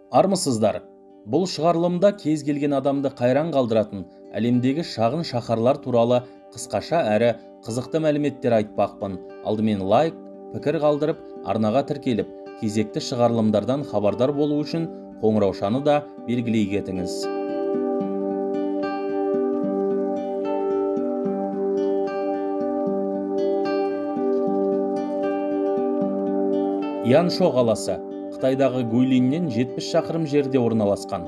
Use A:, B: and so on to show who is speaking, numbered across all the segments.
A: Армысыздар. Бұл шығарылымда кез келген адамды қайран қалдыратын әлемдегі шағын шаһарлар туралы қысқаша әрі қызықты мәліметтер айтпақпын. Алдымен лайк, пікір қалдырып, арнаға тіркеліп, кезекті шығарылымдардан хабардар болу үшін қоңыраушаны да белгілей кетіңіз. Яншо қаласы Қытайдағы Гуйлиннен 70 шақырым жерде орналасқан.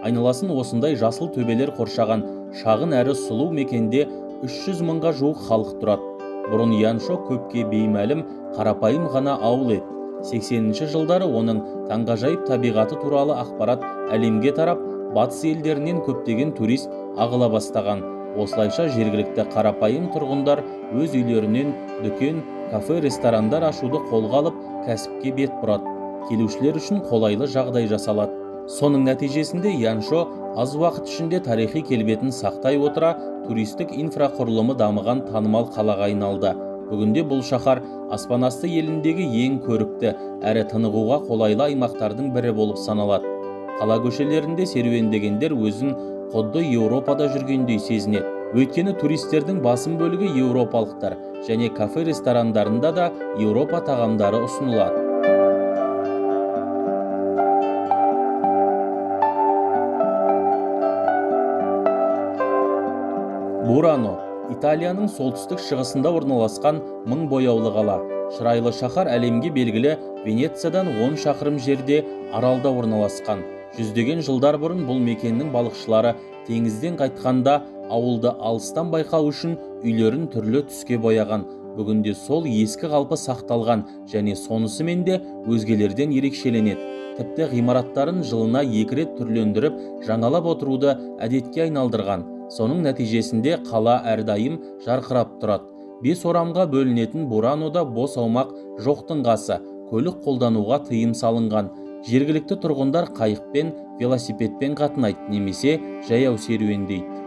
A: Айналасын осындай жасыл төбелер қоршаған шағын әрі сұлу мекенде 300 мыңға жуық халық тұрады. Бұрын Яншо көпке беймәлім қарапайым ғана ауыл еді. 80-ші жылдары оның таңғажайып табиғаты туралы ақпарат әлемге тарап, батыс елдерінен көптеген турист ағыла бастаған. Осылайша жергілікті қарапайым тұрғындар өз үйлерінен дүкен, кафе, ресторандар ашуды қолға алып, кәсіпке бет бұрады. Келушілер үшін қолайлы жағдай жасалады. Соның нәтижесінде Яншо аз уақыт ішінде тарихи келбетін сақтай отыра, туристік инфрақұрылымы дамыған танымал қалаға айналды. Бүгінде бұл шаһар аспанасты еліндегі ең көрікті әрі тынығуға қолайлы аймақтардың бірі болып саналады. Қала көшелерінде серуендегендер өзін құдды Еуропада жүргендей сезінеді. Өйткені туристердің басым бөлігі еуропалықтар және кафе-ресторандарында да Еуропа тағамдары ұсынылады. Бурано Италияның солтүстік шығысында орналасқан мың бояулы қала. Шырайлы шаһар әлемге белгілі Венециядан 10 шақырым жерде аралда орналасқан. Жүздеген жылдар бұрын бұл мекеннің балықшылары теңізден қайтқанда ауылды алыстан байқау үшін үйлерін түрлі түске бояған. Бүгінде сол ескі қалпы сақталған және сонысымен де өзгелерден ерекшеленеді. Тіпті ғимараттарын жылына 2 рет түрлендіріп, жаңалап отыруды әдетке айналдырған. Соның нәтижесінде қала әрдайым жарқырап тұрады. 5 орамға бөлінетін Буранода бос аумақ жоқтың қасы, көлік қолдануға тыйым салынған. Жергілікті тұрғындар қайықпен, велосипедпен қатынайды, немесе жаяу серуендейді.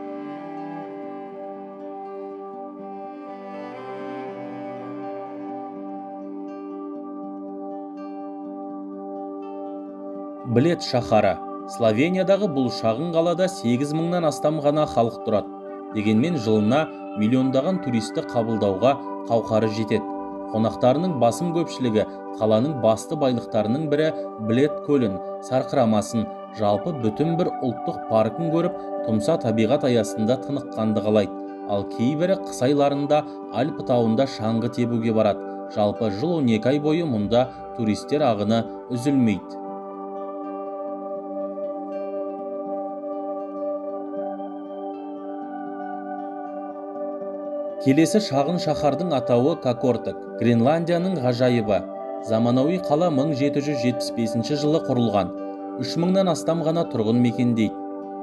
A: Блед шаһары. Словениядағы бұл шағын қалада 8 мыңнан астам ғана халық тұрады. Дегенмен жылына миллиондаған туристі қабылдауға қауқары жетеді. Қонақтарының басым көпшілігі қаланың басты байлықтарының бірі Блед көлін, сарқырамасын, жалпы бүтін бір ұлттық паркін көріп, тұмса табиғат аясында тыныққанды қалайды. Ал кейбірі қыс айларында Альпі тауында шаңғы тебуге барады. Жалпы жыл 12 ай бойы мұнда туристер ағыны үзілмейді. Келесі шағын шаһардың атауы Кокортек, Гренландияның ғажайыбы. Заманауи қала 1775 жылы құрылған. 3000-нан астам ғана тұрғын мекендейді.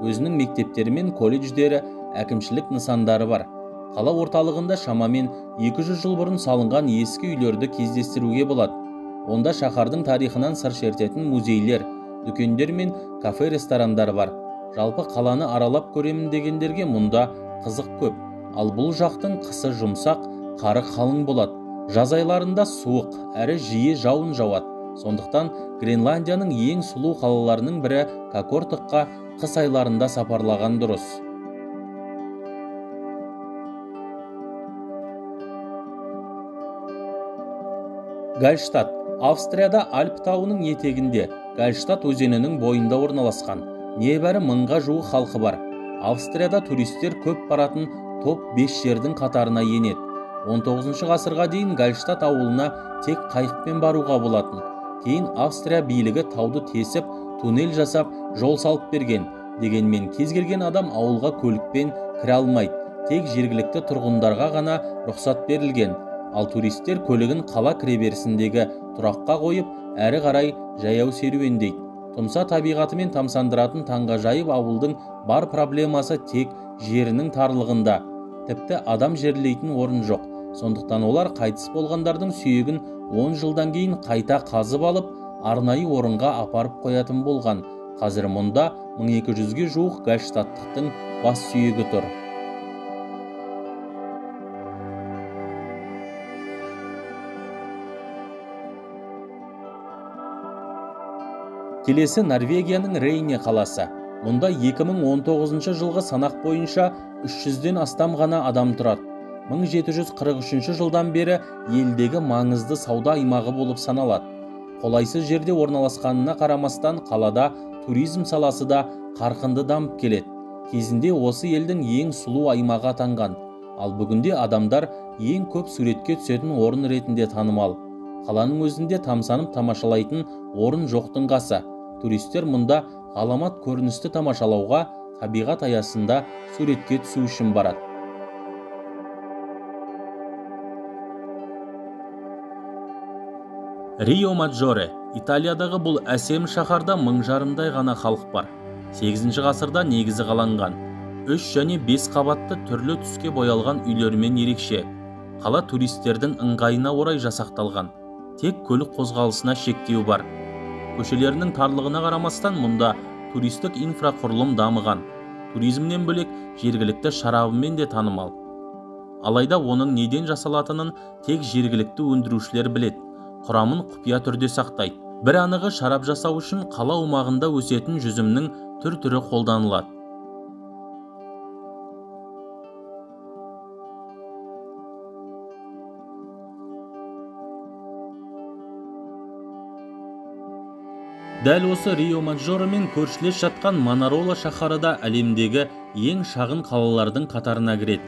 A: Өзінің мектептері мен колледждері, әкімшілік нысандары бар. Қала орталығында шамамен 200 жыл бұрын салынған ескі үйлерді кездестіруге болады. Онда шаһардың тарихынан сыр шертетін музейлер, дүкендер мен кафе-ресторандар бар. Жалпы қаланы аралап көремін дегендерге мұнда қызық көп. Ал бұл жақтың қысы жұмсақ, қары қалың болады. Жаз айларында суық, әрі жиі жауын жауады. Сондықтан Гренландияның ең сұлу қалаларының бірі Кокортекқа қыс айларында сапарлаған дұрыс. Гальштадт. Австрияда Альп тауының етегінде, Гальштадт өзенінің бойында орналасқан. Небәрі 1000-ға жуық халқы бар. Австрияда туристер көп баратын топ 5 жердің қатарына енеді. 19 ғасырға дейін Гальштадт ауылына тек қайықпен баруға болатын. Кейін Австрия билігі тауды тесіп, туннель жасап, жол салып берген. Дегенмен кез келген адам ауылға көлікпен кіре алмайды. Тек жергілікті тұрғындарға ғана рұқсат берілген. Ал туристер көлігін қала кіреберісіндегі тұраққа қойып, әрі қарай жаяу серуендейді. Тұмса табиғатымен тамсандыратын таңғажайып ауылдың бар проблемасы тек жерінің тарлығында. Тіпті адам жерлейтін орын жоқ. Сондықтан олар қайтыс болғандардың сүйегін 10 жылдан кейін қайта қазып алып, арнайы орынға апарып қоятын болған. Қазір мұнда 1200-ге жуық гальштадттықтың бас сүйегі тұр. Келесі Норвегияның Рейне қаласы. Мұнда 2019 жылғы санақ бойынша 300-ден астам ғана адам тұрады. 1743 жылдан бері елдегі маңызды сауда аймағы болып саналады. Қолайсыз жерде орналасқанына қарамастан қалада туризм саласы да қарқынды дамып келеді. Кезінде осы елдің ең сұлу аймағы атанған, ал бүгінде адамдар ең көп суретке түсетін орын ретінде танымал. Қаланың өзінде тамсанып тамашалайтын орын жоқтың қасы. Туристер мұнда ғаламат көріністі тамашалауға, табиғат аясында суретке түсу үшін барады. Рио-Маджоре. Италиядағы бұл әсем шаһарда 1000 жарымдай ғана халық бар. 8 ғасырда негізі қаланған. 3 және 5 қабатты түрлі түске боялған үйлермен ерекше. Қала туристердің ыңғайына орай жасақталған. Тек көлік қозғалысына шектеу бар. Көшелерінің тарлығына қарамастан мұнда туристік инфрақұрылым дамыған. Туризмнен бөлек жергілікті шарабымен де танымал. Алайда оның неден жасалатынын тек жергілікті өндірушілер біледі. Құрамын құпия түрде сақтайды. Бір анығы, шарап жасау үшін қала аумағында өсетін жүзімнің түр-түрі қолданылады. Дәл осы Рио-Маджоремен көршілес жатқан Манарола шаһары да әлемдегі ең шағын қалалардың қатарына кіреді.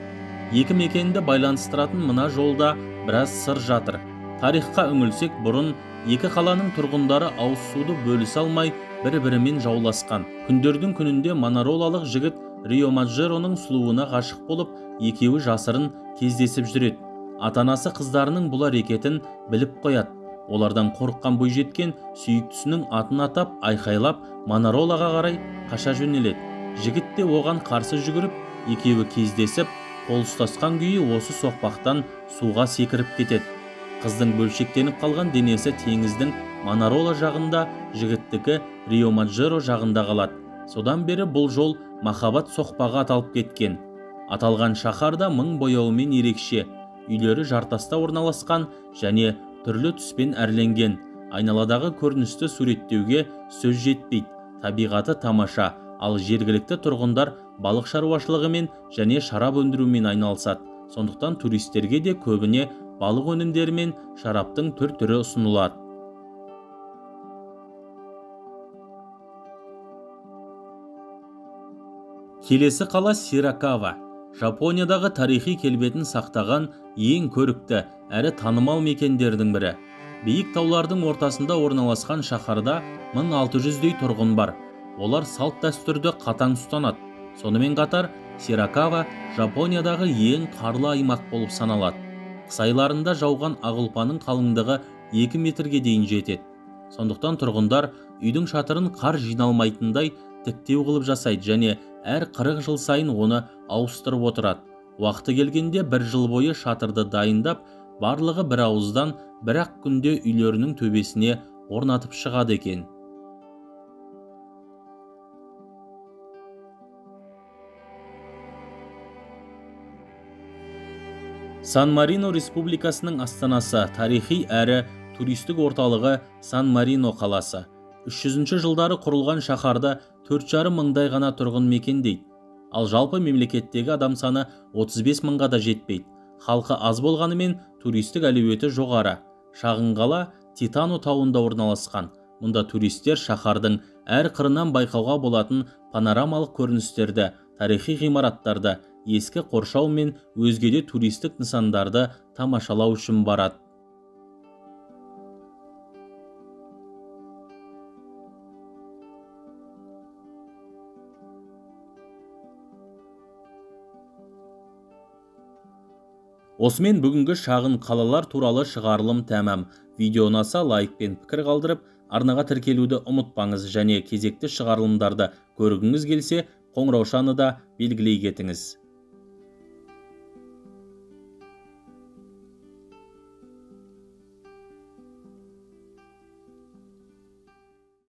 A: Екі мекенді байланыстыратын мына жолда біраз сыр жатыр. Тарихқа үңілсек, бұрын екі қаланың тұрғындары ауыз суды бөлісе алмай бір-бірімен жауласқан. Күндердің күнінде манаролалық жігіт Рио-Маджореның сұлуына ғашық болып, екеуі жасырын кездесіп жүреді. Ата-анасы қыздарының бұл әрекетін біліп қояды. Олардан қорыққан бойжеткен сүйіктісінің атын атап, айқайлап, Манаролаға қарай қаша жөнеледі. Жігіт те оған қарсы жүгіріп, екеуі кездесіп, қол ұстасқан күйі осы соқпақтан суға секіріп кетеді. Қыздың бөлшектеніп қалған денесі теңіздің Манарола жағында, жігіттікі Рио-Маджоре жағында қалады. Содан бері бұл жол махаббат соқпағы аталып кеткен. Аталған шаһарда 1000 бояуымен ерекше, үйлері жартаста орналасқан және түрлі түспен әрленген. Айналадағы көріністі суреттеуге сөз жетпейді. Табиғаты тамаша, ал жергілікті тұрғындар балық шаруашылығымен және шарап өндірумен айналысады. Сондықтан туристерге де көбіне балық өнімдері мен шараптың түр-түрі ұсынылады. Келесі қала Сиракава. Жапониядағы тарихи келбетін сақтаған ең көрікті әрі танымал мекендердің бірі. Биік таулардың ортасында орналасқан шаһарда 1600-дей тұрғын бар. Олар салт дәстүрді қатаң ұстанады. Сонымен қатар, Сиракава Жапониядағы ең қарлы аймақ болып саналады. Қыс айларында жауған ақ ұлпаның қалыңдығы 2 метрге дейін жетеді. Сондықтан тұрғындар үйдің шатырын қар жиналмайтындай тіктеу қылып жасайды және әр 40 жыл сайын оны ауыстырып отырады. Уақыты келгенде 1 жыл бойы шатырды дайындап, барлығы бір ауыздан бір-ақ күнде үйлерінің төбесіне орнатып шығады екен. Сан-Марино республикасының астанасы, тарихи әрі туристік орталығы Сан-Марино қаласы. 300-ші жылдары құрылған шаһарда 4,5 мыңдай ғана тұрғын мекендейді. Ал жалпы мемлекеттегі адам саны 35 мыңға да жетпейді. Халқы аз болғанымен туристік әлеуеті жоғары. Шағын қала Титано тауында орналасқан. Мұнда туристер шаһардың әр қырынан байқауға болатын панорамалық көріністерді, тарихи ғимараттарды, ескі қоршау мен өзгеде туристік нысандарды тамашалау үшін барады. Осымен бүгінгі шағын қалалар туралы шығарылым тәмам. Видео ұнаса лайк пен пікір қалдырып, арнаға тіркелуді ұмытпаңыз және кезекті шығарылымдарды көргіңіз келсе, қоңыраушаны да белгілей кетіңіз.